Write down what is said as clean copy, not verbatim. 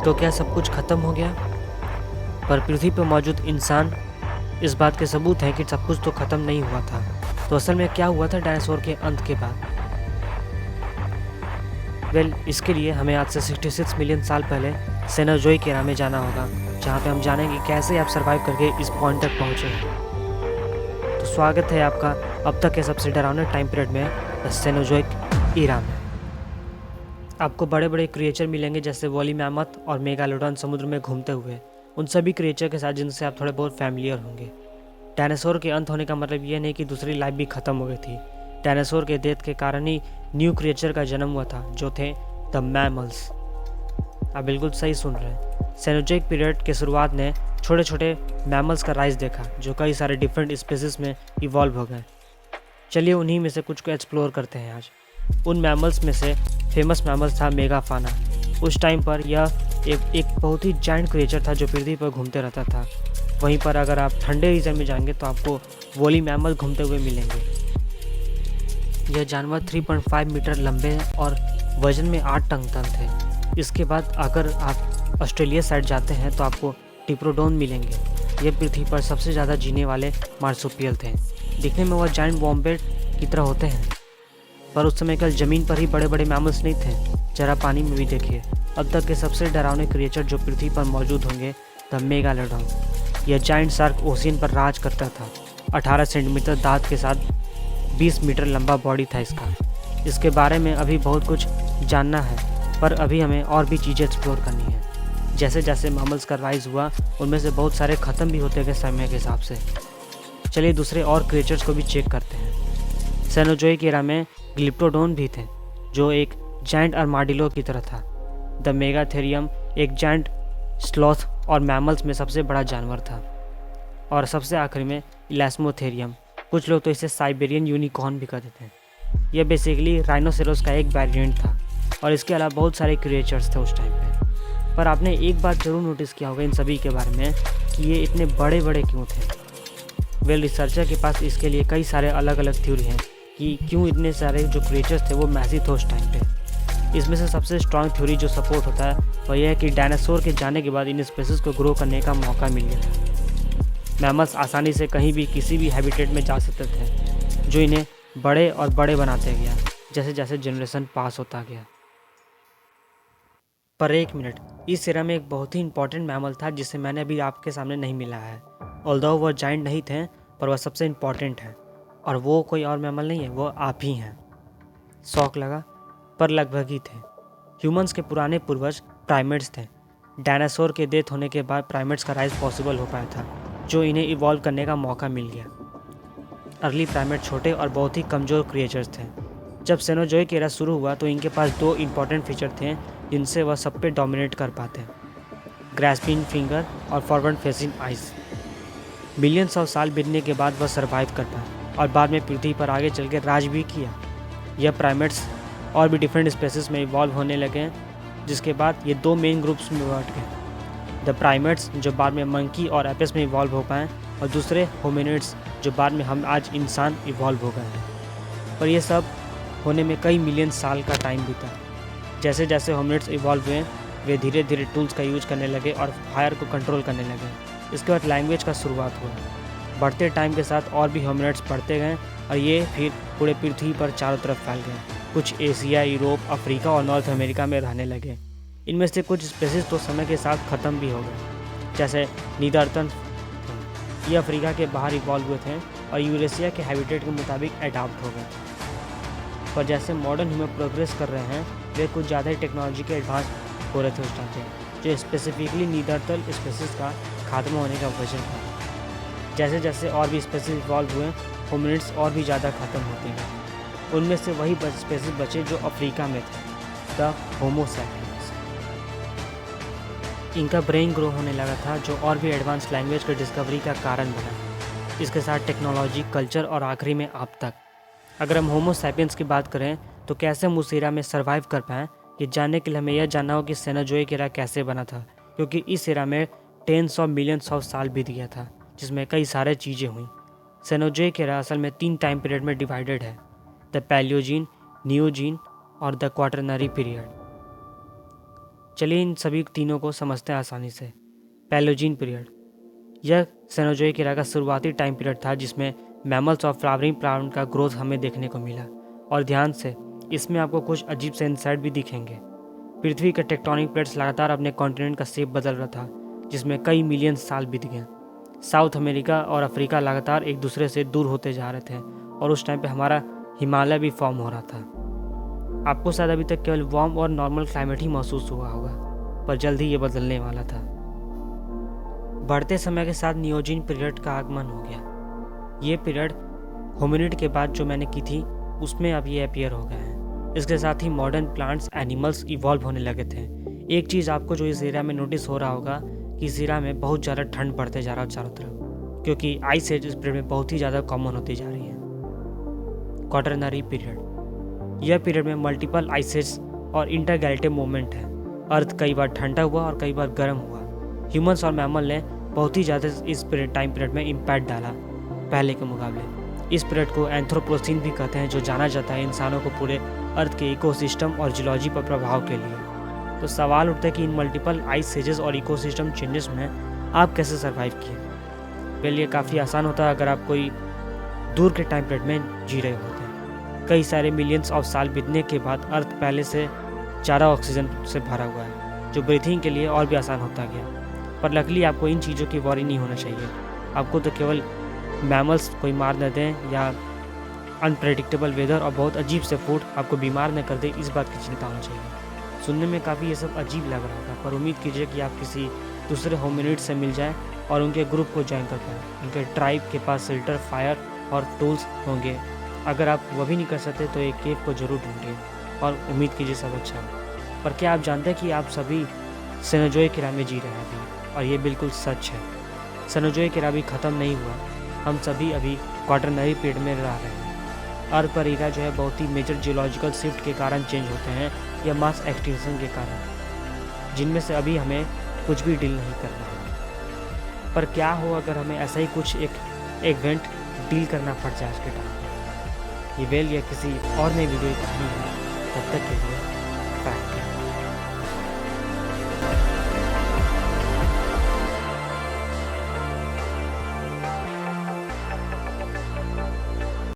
तो क्या सब कुछ खत्म हो गया? पर पृथ्वी पर मौजूद इंसान इस बात के सबूत हैं कि सब कुछ तो खत्म नहीं हुआ था। तो असल में क्या हुआ था डायनासोर के अंत के बाद? इसके लिए हमें आज से 66 मिलियन साल पहले सेनोजोइक एरा में जाना होगा, जहाँ पे हम जानेंगे कैसे आप सरवाइव करके इस पॉइंट तक पहुँचे हैं। तो स्वागत है आपका अब तक के सबसे डरावने टाइम पीरियड में, सेनोजोइक एरा में। आपको बड़े बड़े क्रिएचर मिलेंगे जैसे वोली मैमथ और मेगालोडॉन समुद्र में घूमते हुए, उन सभी क्रिएचर के साथ जिनसे आप थोड़े बहुत फैमिलियर होंगे। डायनासोर के अंत होने का मतलब ये नहीं कि दूसरी लाइफ भी खत्म हो गई थी। डायनासोर के डेथ के कारण ही न्यू क्रिएचर का जन्म हुआ था, जो थे द मैमल्स। आप बिल्कुल सही सुन रहे हैं। सेनोजोइक पीरियड के शुरुआत ने छोटे छोटे मैमल्स का राइज देखा, जो कई सारे डिफरेंट स्पीसीज में इवॉल्व हो गए। चलिए उन्हीं में से कुछ को एक्सप्लोर करते हैं आज। उन मैमल्स में से फेमस मैमल्स था मेगाफाना। उस टाइम पर यह एक बहुत ही जायंट क्रिएचर था जो पृथ्वी पर घूमते रहता था। वहीं पर अगर आप ठंडे रीजन में जाएंगे तो आपको वोली मैमल घूमते हुए मिलेंगे। यह जानवर 3.5 मीटर लंबे और वजन में 8 टन थे। इसके बाद अगर आप ऑस्ट्रेलिया साइड जाते हैं तो आपको टिप्रोडोन मिलेंगे। ये पृथ्वी पर सबसे ज़्यादा जीने वाले मार्सुपियल थे। दिखने में वह जायंट वॉम्बेट की तरह होते हैं, पर उस समय कल ज़मीन पर ही बड़े बड़े मैमल्स नहीं थे, जरा पानी में भी देखिए। अब तक के सबसे डरावने क्रिएचर जो पृथ्वी पर मौजूद होंगे, द मेगालोडॉन। यह जायंट शार्क ओशियन पर राज करता था। 18 सेंटीमीटर दांत के साथ 20 मीटर लंबा बॉडी था इसका। इसके बारे में अभी बहुत कुछ जानना है, पर अभी हमें और भी चीज़ें एक्सप्लोर करनी है। जैसे जैसे मैमल्स का राइज हुआ, उनमें से बहुत सारे ख़त्म भी होते गए समय के हिसाब से। चलिए दूसरे और क्रिएचर्स को भी चेक करते हैं। सेनोजोइक एरा में ग्लिप्टोडोन भी थे, जो एक जायंट आर्माडिलो की तरह था। द मेगाथेरियम एक जायंट स्लॉथ और मैमल्स में सबसे बड़ा जानवर था। और सबसे आखिरी में इलास्मोथेरियम, कुछ लोग तो इसे साइबेरियन यूनिकॉर्न भी कहते थे। यह बेसिकली राइनोसेरोस का एक वेरिएंट था, और इसके अलावा बहुत सारे क्रिएचर्स थे उस टाइम पे। पर आपने एक बात जरूर नोटिस किया होगा इन सभी के बारे में कि ये इतने बड़े बड़े क्यों थे। रिसर्चर के पास इसके लिए कई सारे अलग अलग थ्योरी हैं कि क्यों इतने सारे जो क्रिएचर्स थे वो मैसिव थे उस टाइम पे। इसमें से सबसे स्ट्रॉन्ग थ्योरी जो सपोर्ट होता है वह यह है कि डायनासोर के जाने के बाद इन स्पेसीज को ग्रो करने का मौका मिल गया था। मैमल्स आसानी से कहीं भी किसी भी हैबिटेट में जा सकते थे, जो इन्हें बड़े और बड़े बनाते गया जैसे जैसे जनरेशन पास होता गया। पर एक मिनट, इस एरा में एक बहुत ही इंपॉर्टेंट मैमल था जिसे मैंने अभी आपके सामने नहीं मिला है। ऑल्दो वह जायंट नहीं थे, पर वह सबसे इम्पॉर्टेंट है, और वो कोई और मैमल नहीं है, वो आप ही हैं। शौक लगा? पर लगभग ही थे। ह्यूमंस के पुराने पूर्वज प्राइमेट्स थे। डायनासोर के डेथ होने के बाद प्राइमेट्स का राइज पॉसिबल हो पाया था, जो इन्हें इवॉल्व करने का मौका मिल गया। अर्ली प्राइमेट छोटे और बहुत ही कमज़ोर क्रिएचर्स थे। जब सेनोजोइक एरा शुरू हुआ तो इनके पास 2 इंपॉर्टेंट फीचर थे जिनसे वह सब पे डोमिनेट कर पाते, ग्रैस्पिंग फिंगर और forward facing eyes. Millions of साल बीतने के बाद वह सर्वाइव कर पाए और बाद में पृथ्वी पर आगे चल के राज भी किया। यह प्राइमेट्स और भी डिफरेंट स्पेसिस में इवॉल्व होने लगे, जिसके बाद ये 2 मेन ग्रुप्स में बांट गए। द प्राइमेट्स जो बाद में मंकी और एपेस में इवॉल्व हो पाए, और दूसरे होमिनिड्स जो बाद में हम आज इंसान इवॉल्व हो गए हैं। पर यह सब होने में कई मिलियन साल का टाइम बीता। जैसे जैसे होमिनिड्स इवॉल्व हुए, वे धीरे धीरे टूल्स का यूज करने लगे और फायर को कंट्रोल करने लगे। इसके बाद लैंग्वेज का शुरुआत हुआ। बढ़ते टाइम के साथ और भी होमिनिड्स बढ़ते गए, और ये फिर पूरे पृथ्वी पर चारों तरफ फैल गए। कुछ एशिया, यूरोप, अफ्रीका और नॉर्थ अमेरिका में रहने लगे। इनमें से कुछ स्पेसीज तो समय के साथ ख़त्म भी हो गए, जैसे नीदरतन। ये अफ्रीका के बाहर इवॉल्व हुए थे और यूरेशिया के हैबिटेट के मुताबिक अडाप्ट हो गए। पर जैसे मॉडर्न ह्यूमन प्रोग्रेस कर रहे हैं, वे कुछ ज़्यादा ही टेक्नोलॉजी के एडवांस हो रहे थे उस टाइम पे, जो स्पेसिफिकली नीदरतल स्पेसीज का खात्मा होने का वजह था। जैसे जैसे और भी स्पेसीज इवॉल्व हुए, होमिनिड्स और भी ज़्यादा ख़त्म होते गए। उनमें से वही स्पेसीज बचे जो अफ्रीका में थे, द होमो सैपियंस। इनका ब्रेन ग्रो होने लगा था, जो और भी एडवांस लैंग्वेज की डिस्कवरी का कारण बना। इसके साथ टेक्नोलॉजी, कल्चर और आखिरी में आप तक। अगर हम होमो सैपियंस की बात करें तो कैसे हम उस एरा में सर्वाइव कर पाएँ, ये जानने के लिए हमें यह जानना हो कि सेनोजोइक एरा कैसे बना था, क्योंकि इस एरा में टेन्स ऑफ मिलियंस ऑफ साल बीत गया था, जिसमें कई सारे चीज़ें हुई। सेनोजोइक एरा असल में 3 टाइम पीरियड में डिवाइडेड है, द पैलियोजीन, नियोजीन और द क्वाटरनरी पीरियड। चलिए इन सभी तीनों को समझते हैं आसानी से। पैलोजीन पीरियड, यह सेनोजोइक एरा का शुरुआती टाइम पीरियड था जिसमें मैमल्स और फ्लावरिंग प्लांट का ग्रोथ हमें देखने को मिला। और ध्यान से, इसमें आपको कुछ अजीब से इंसाइट भी दिखेंगे। पृथ्वी के टेक्टोनिक प्लेट्स लगातार अपने कॉन्टिनेंट का शेप बदल रहा था, जिसमें कई मिलियन साल बीत गए। साउथ अमेरिका और अफ्रीका लगातार एक दूसरे से दूर होते जा रहे थे और उस टाइम पे हमारा हिमालय भी फॉर्म हो रहा था। आपको शायद अभी तक केवल वार्म और नॉर्मल क्लाइमेट ही महसूस हुआ होगा, पर जल्द ही ये बदलने वाला था। बढ़ते समय के साथ नियोजिन पीरियड का आगमन हो गया। ये पीरियड होमिनिड के बाद जो मैंने की थी उसमें अब ये अपीयर हो गए हैं। इसके साथ ही मॉडर्न प्लांट्स एनिमल्स इवॉल्व होने लगे थे। एक चीज़ आपको जो इस एरिया में नोटिस हो रहा होगा कि इस एरिया में बहुत ज़्यादा ठंड बढ़ते जा रहा है चारों तरफ, क्योंकि आइस एज इस पीरियड में बहुत ही ज़्यादा कॉमन होती जा रही है। क्वाटरनरी पीरियड, यह पीरियड में मल्टीपल आइसेज और इंटरगैलेक्टिक मूवमेंट है। अर्थ कई बार ठंडा हुआ और कई बार गर्म हुआ। ह्यूमंस और मैमल ने बहुत ही ज़्यादा इस टाइम पीरियड में इम्पैक्ट डाला पहले के मुकाबले। इस पीरियड को एंथ्रोपोसीन भी कहते हैं, जो जाना जाता है इंसानों को पूरे अर्थ के इकोसिस्टम और जियोलॉजी पर प्रभाव के लिए। तो सवाल उठता है कि इन मल्टीपल आइस एजेस और इकोसिस्टम चेंजेस में आप कैसे सर्वाइव किए। वेल, ये काफ़ी आसान होता है अगर आप कोई दूर के टाइम पीरियड में जी रहे होते हैं। कई सारे मिलियंस ऑफ साल बीतने के बाद अर्थ पहले से ज़्यादा ऑक्सीजन से भरा हुआ है, जो ब्रीथिंग के लिए और भी आसान होता गया। पर लकीली आपको इन चीज़ों की वॉरी नहीं होना चाहिए। आपको तो केवल मैमल्स कोई मार न दें या अनप्रेडिक्टेबल वेदर और बहुत अजीब से फूड आपको बीमार न कर दे, इस बात की चिंता होनी चाहिए। सुनने में काफ़ी ये सब अजीब लग रहा था, पर उम्मीद कीजिए कि आप किसी दूसरे होमिनिड से मिल जाएं और उनके ग्रुप को ज्वाइन कर पाएँ। उनके ट्राइब के पास शेल्टर, फायर और टूल्स होंगे। अगर आप वह भी नहीं कर सकते तो एक केव को जरूर ढूंढिए और उम्मीद कीजिए सब अच्छा हो। पर क्या आप जानते हैं कि आप सभी सेनोजोइक एरा में जी रहे हैं अभी, और ये बिल्कुल सच है। सेनोजोइक एरा भी ख़त्म नहीं हुआ, हम सभी अभी क्वाटरनरी पीरियड में रह रहे हैं। अर्थ पर एरा जो है बहुत ही मेजर जियोलॉजिकल शिफ्ट के कारण चेंज होते हैं या मास एक्सटिंक्शन के कारण, जिनमें से अभी हमें कुछ भी डील नहीं करना है। पर क्या हो अगर हमें ऐसा ही कुछ एक इवेंट डील करना पड़ जाए आज के टाइम पर। ये वेल या किसी और नई वीडियो की कहानी है। तब तक के लिए